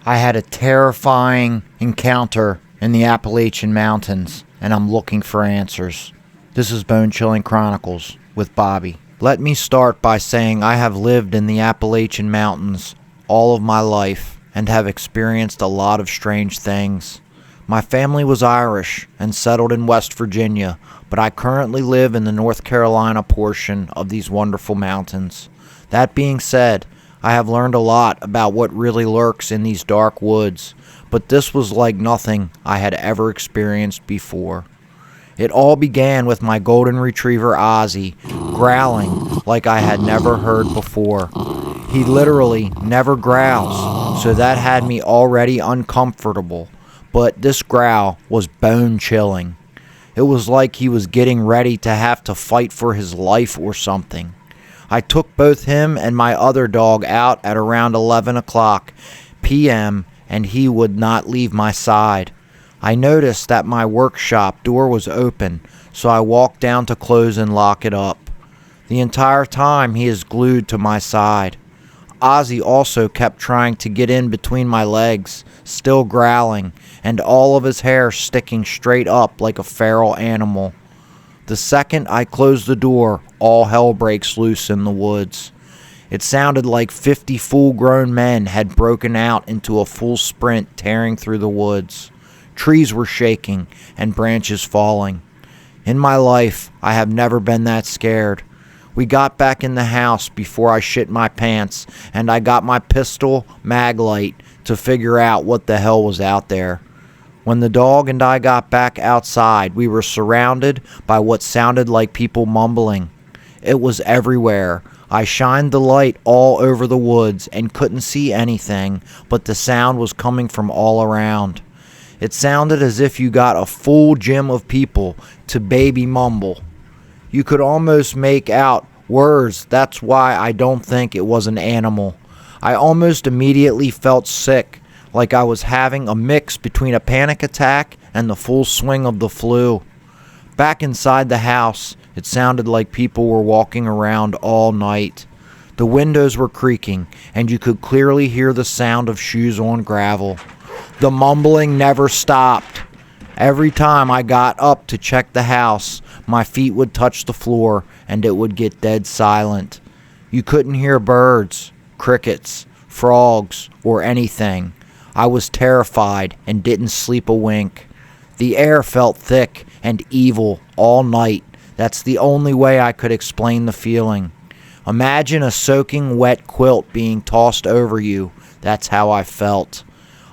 I had a terrifying encounter in the Appalachian Mountains, and I'm looking for answers. This is Bone Chilling Chronicles with Bobby. Let me start by saying I have lived in the Appalachian Mountains all of my life and have experienced a lot of strange things. My family was Irish and settled in West Virginia, but I currently live in the North Carolina portion of these wonderful mountains. That being said, I have learned a lot about what really lurks in these dark woods, but this was like nothing I had ever experienced before. It all began with my golden retriever Ozzy growling like I had never heard before. He literally never growls, so that had me already uncomfortable, but this growl was bone chilling. It was like he was getting ready to have to fight for his life or something. I took both him and my other dog out at around 11 o'clock p.m. and he would not leave my side. I noticed that my workshop door was open, so I walked down to close and lock it up. The entire time he is glued to my side. Ozzy also kept trying to get in between my legs, still growling, and all of his hair sticking straight up like a feral animal. The second I closed the door, all hell breaks loose in the woods. It sounded like 50 full-grown men had broken out into a full sprint tearing through the woods. Trees were shaking and branches falling. In my life, I have never been that scared. We got back in the house before I shit my pants, and I got my pistol mag light to figure out what the hell was out there. When the dog and I got back outside, we were surrounded by what sounded like people mumbling. It was everywhere. I shined the light all over the woods and couldn't see anything, but the sound was coming from all around. It sounded as if you got a full gym of people to baby mumble. You could almost make out words. That's why I don't think it was an animal. I almost immediately felt sick, like I was having a mix between a panic attack and the full swing of the flu. Back inside the house, it sounded like people were walking around all night. The windows were creaking, and you could clearly hear the sound of shoes on gravel. The mumbling never stopped. Every time I got up to check the house, my feet would touch the floor, and it would get dead silent. You couldn't hear birds, crickets, frogs, or anything. I was terrified and didn't sleep a wink. The air felt thick and evil all night. That's the only way I could explain the feeling. Imagine a soaking wet quilt being tossed over you. That's how I felt.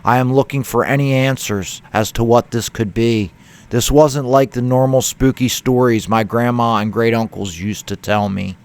I am looking for any answers as to what this could be. This wasn't like the normal spooky stories my grandma and great uncles used to tell me.